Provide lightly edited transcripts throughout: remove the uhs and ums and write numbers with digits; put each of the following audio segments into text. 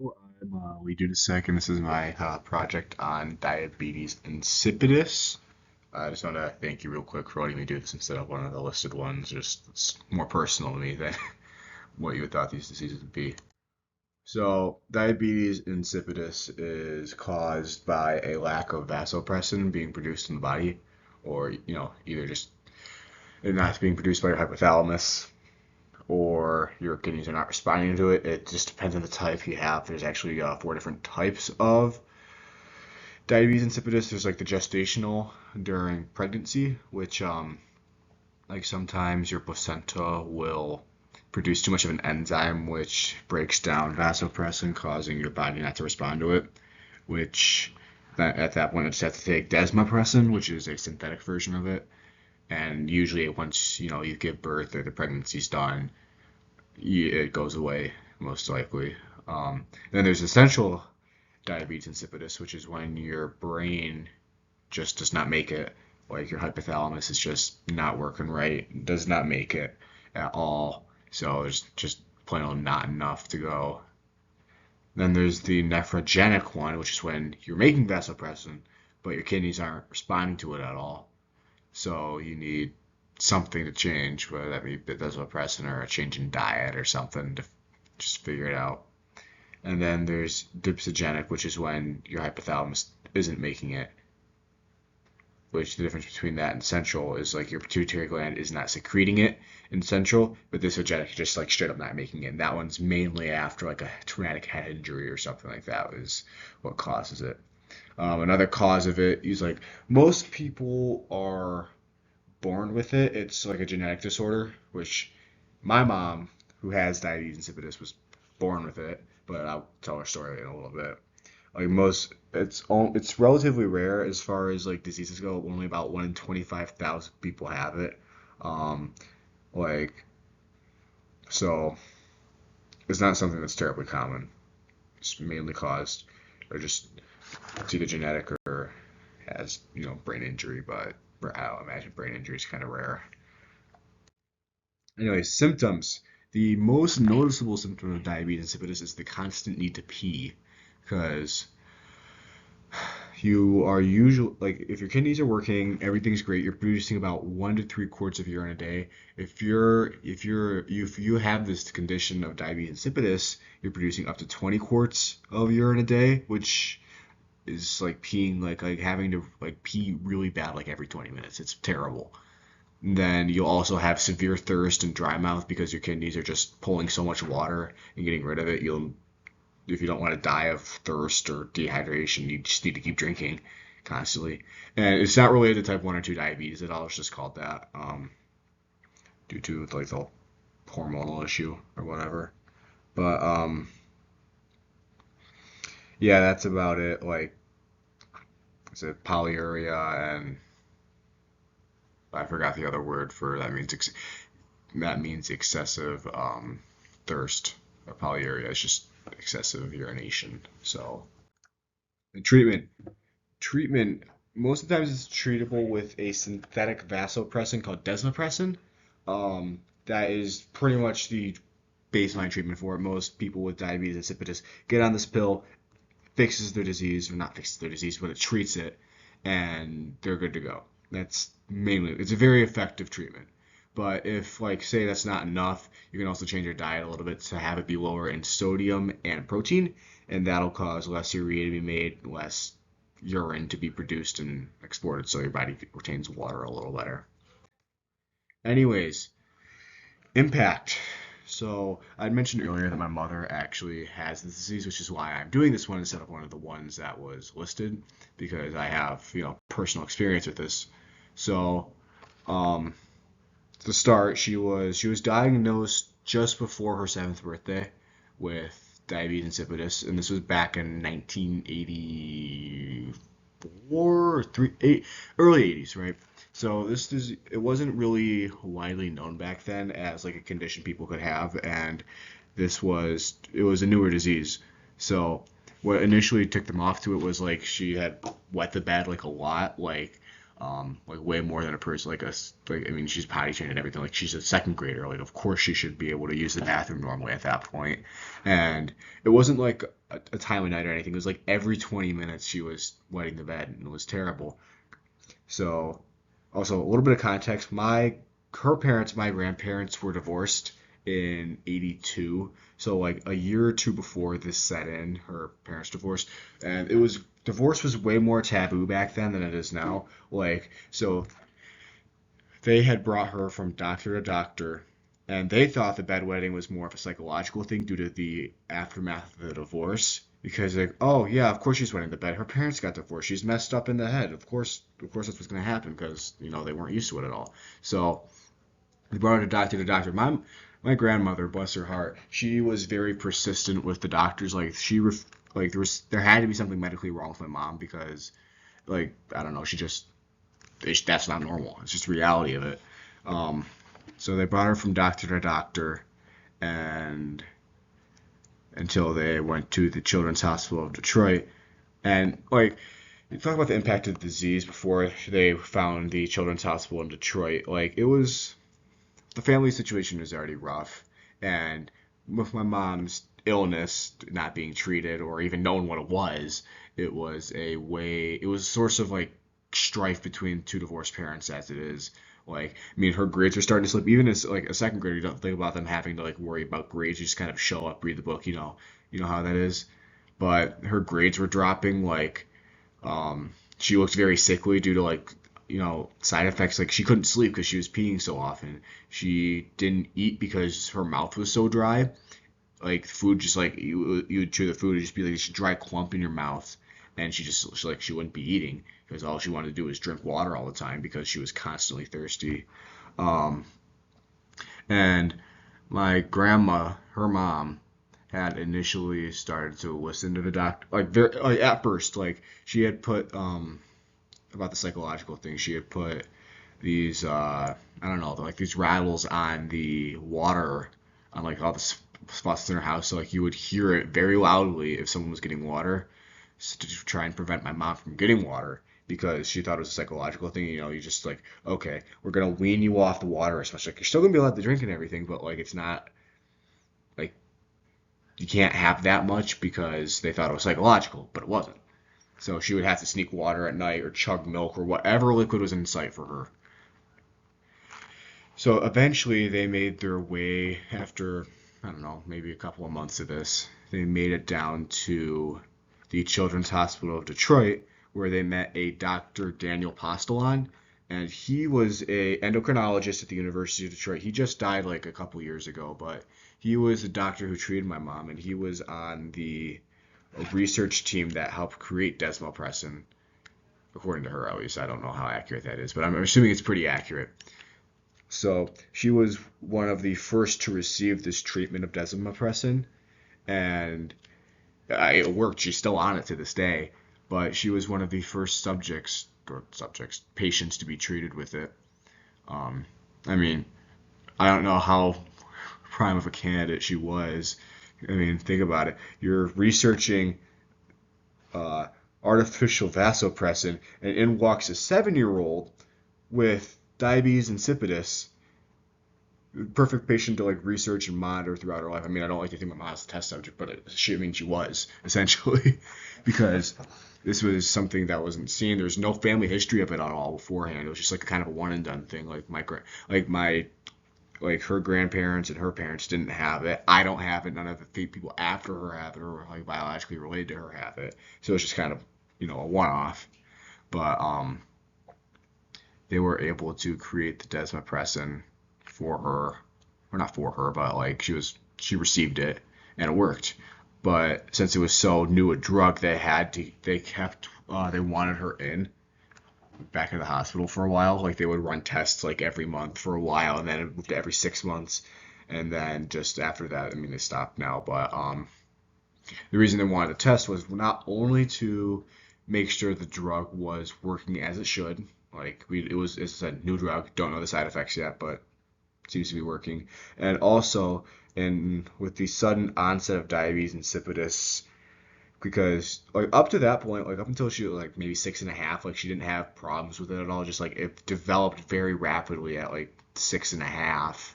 I'm Lee Dudasek, and this is my project on diabetes insipidus. I just want to thank you real quick for letting me do this instead of one of the listed ones. Just it's more personal to me than what you would thought these diseases would be. So, diabetes insipidus is caused by a lack of vasopressin being produced in the body, or either just it not being produced by your hypothalamus or your kidneys are not responding to it. It just depends on the type you have. There's actually four different types of diabetes insipidus. There's like the gestational during pregnancy, which like sometimes your placenta will produce too much of an enzyme which breaks down vasopressin, causing your body not to respond to it. Which at that point, you just have to take desmopressin, which is a synthetic version of it. And usually, once you give birth or the pregnancy's done, it goes away most likely. Then there's essential diabetes insipidus, which is when your brain just does not make it. Like your hypothalamus is just not working right, does not make it at all. So it's just plain old not enough to go. Then there's the nephrogenic one, which is when you're making vasopressin, but your kidneys aren't responding to it at all. So you need something to change, whether that be vasopressin or a change in diet or something to just figure it out. And then there's dipsogenic, which is when your hypothalamus isn't making it. Which the difference between that and central is like your pituitary gland is not secreting it in central, but dysogenic just like straight up not making it. And that one's mainly after like a traumatic head injury or something like that is what causes it. Another cause of it is like most people are born with it. It's like a genetic disorder, which my mom, who has diabetes insipidus, was born with it. But I'll tell her story in a little bit. Like most, it's relatively rare as far as like diseases go. Only about 1 in 25,000 people have it. Um, like so, it's not something that's terribly common. It's mainly caused, or just it's either genetic or has brain injury. But I imagine brain injury is kind of rare. Anyway, symptoms. The most noticeable symptom of diabetes insipidus is the constant need to pee, because you are usually like if your kidneys are working, everything's great. You're producing about 1 to 3 quarts of urine a day. If you have this condition of diabetes insipidus, you're producing up to 20 quarts of urine a day, which is like peeing like having to like pee really bad like every 20 minutes. It's terrible. Then you'll also have severe thirst and dry mouth because your kidneys are just pulling so much water and getting rid of it. You'll If you don't want to die of thirst or dehydration, you just need to keep drinking constantly. And it's not related to type 1 or 2 diabetes at all. It's just called that due to like the hormonal issue or whatever. But yeah, that's about it. Like, is it polyuria and I forgot the other word for that means excessive thirst. Or polyuria is just excessive urination. So the treatment most of the times it's treatable with a synthetic vasopressin called desmopressin. That is pretty much the baseline treatment for it. Most people with diabetes insipidus get on this pill, fixes their disease, or not fixes their disease, but it treats it, and they're good to go. It's a very effective treatment. But if, like, say that's not enough, you can also change your diet a little bit to have it be lower in sodium and protein, and that'll cause less urea to be made, less urine to be produced and exported, so your body retains water a little better. Anyways, impact. So I'd mentioned earlier that my mother actually has this disease, which is why I'm doing this one instead of one of the ones that was listed, because I have, personal experience with this. So, um, to start, she was diagnosed just before her 7th birthday with diabetes insipidus, and this was back in 1984 or early 80s, right? So it wasn't really widely known back then as like a condition people could have, and it was a newer disease. So what initially took them off to it was like she had wet the bed like a lot, like like way more than a person like us. Like I mean, she's potty trained and everything. Like she's a second grader. Like of course she should be able to use the bathroom normally at that point. And it wasn't like a time of night or anything. It was like every 20 minutes she was wetting the bed, and it was terrible. So also a little bit of context. Her parents, my grandparents were divorced in 82. So like a year or two before this set in, her parents divorced, and it was divorce was way more taboo back then than it is now. Like so they had brought her from doctor to doctor, and they thought the bedwetting was more of a psychological thing due to the aftermath of the divorce. Because like, oh yeah, of course she's wetting the bed. Her parents got divorced. She's messed up in the head. Of course that's what's gonna happen because they weren't used to it at all. So they brought her to doctor to doctor. My grandmother, bless her heart, she was very persistent with the doctors. Like like there had to be something medically wrong with my mom because like I don't know, that's not normal. It's just the reality of it. Um, so they brought her from doctor to doctor, and until they went to the Children's Hospital of Detroit, and like you talk about the impact of the disease before they found the Children's Hospital in Detroit. Like it was the family situation was already rough, and with my mom's illness not being treated or even knowing what it was, it was a source of like strife between two divorced parents as it is. Like, I mean, her grades are starting to slip. Even as like a second grader, you don't think about them having to like worry about grades. You just kind of show up, read the book, you know how that is. But her grades were dropping. Like, she looked very sickly due to like side effects. Like she couldn't sleep because she was peeing so often. She didn't eat because her mouth was so dry. Like food, just like you would chew the food, it'd just be like this dry clump in your mouth, and she wouldn't be eating because all she wanted to do was drink water all the time because she was constantly thirsty. Um, and my grandma, her mom, had initially started to listen to the doctor, like very like at first, like she had put about the psychological thing. She had put these I don't know, like these rattles on the water on like all the spots in her house, so like you would hear it very loudly if someone was getting water, to try and prevent my mom from getting water because she thought it was a psychological thing. You just like, okay, we're gonna wean you off the water, especially like you're still gonna be allowed to drink and everything, but like it's not like you can't have that much because they thought it was psychological, but it wasn't. So she would have to sneak water at night or chug milk or whatever liquid was in sight for her. So eventually they made their way after, I don't know, maybe a couple of months of this. They made it down to the Children's Hospital of Detroit where they met a Dr. Daniel Postelon, and he was a endocrinologist at the University of Detroit. He just died like a couple years ago, but he was a doctor who treated my mom, and he was on the research team that helped create desmopressin, according to her at least. I don't know how accurate that is, but I'm assuming it's pretty accurate. So she was one of the first to receive this treatment of desmopressin, and it worked. She's still on it to this day, but she was one of the first patients to be treated with it. I mean, I don't know how prime of a candidate she was. I mean, think about it. You're researching uh, artificial vasopressin, and in walks a 7-year-old with diabetes insipidus, perfect patient to like research and monitor throughout her life. I mean, I don't like to think my mom's a test subject, but she was essentially because this was something that wasn't seen. There's no family history of it at all beforehand. It was just like kind of a one and done thing. Like her grandparents and her parents didn't have it. I don't have it. None of the people after her have it or like biologically related to her have it. So it's just kind of a one off. But they were able to create the desmopressin for her, or not for her, but like she received it and it worked. But since it was so new a drug, they wanted her in back in the hospital for a while. Like they would run tests like every month for a while, and then it moved to every 6 months, and then just after that, I mean they stopped now. But the reason they wanted to test was not only to make sure the drug was working as it should. Like it's a new drug, don't know the side effects yet, but it seems to be working. And also, with the sudden onset of diabetes insipidus, because like up to that point, like up until she was like maybe 6.5, like she didn't have problems with it at all. Just like it developed very rapidly at like 6.5.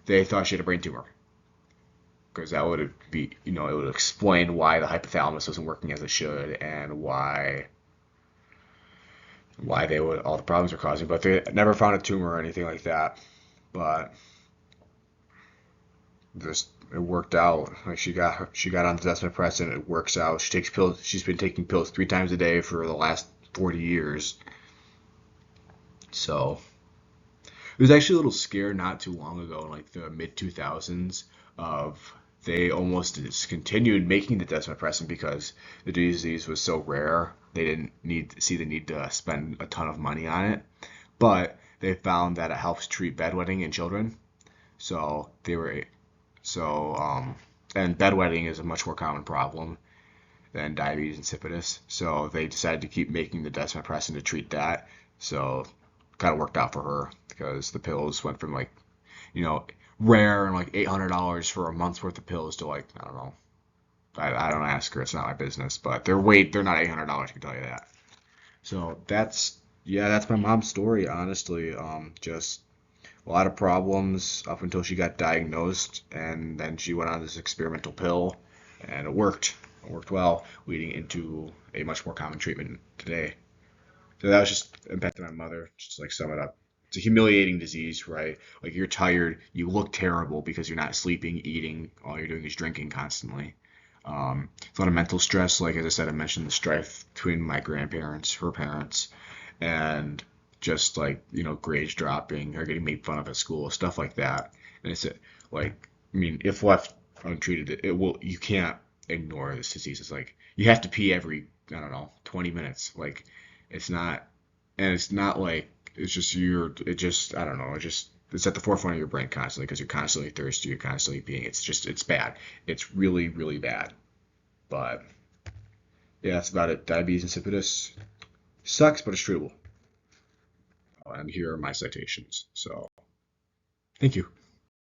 They thought she had a brain tumor because that would be, it would explain why the hypothalamus wasn't working as it should and why they would all the problems were causing. But they never found a tumor or anything like that. But just it worked out. Like she got on the desmopressin. It works out. She takes pills. She's been taking pills 3 times a day for the last 40 years. So it was actually a little scare not too long ago, in like the mid 2000s, of they almost discontinued making the desmopressin because the disease was so rare. They didn't see the need to spend a ton of money on it, but they found that it helps treat bedwetting in children. So they were and bedwetting is a much more common problem than diabetes insipidus. So they decided to keep making the desmopressin to treat that. So kind of worked out for her because the pills went from like, you know, rare and like $800 for a month's worth of pills to like, I don't know. I don't ask her. It's not my business, but they're not $800. I can tell you that. So that's my mom's story. Honestly, just a lot of problems up until she got diagnosed, and then she went on this experimental pill, and it worked. It worked well, leading into a much more common treatment today. So that was just impacting my mother. Just to, like, sum it up. It's a humiliating disease, right? Like you're tired, you look terrible because you're not sleeping, eating, all you're doing is drinking constantly. It's a lot of mental stress. Like as I said, I mentioned the strife between my grandparents, her parents, and just like grades dropping, her getting made fun of at school, stuff like that. And it's like, I mean, if left untreated, it will. You can't ignore this disease. It's like you have to pee every, I don't know, 20 minutes. Like it's not, and it's not like it's just it just, I don't know, it's at the forefront of your brain constantly because you're constantly thirsty, you're constantly peeing. It's bad. It's really, really bad. But yeah, that's about it. Diabetes insipidus sucks, but it's treatable. And here are my citations. So thank you.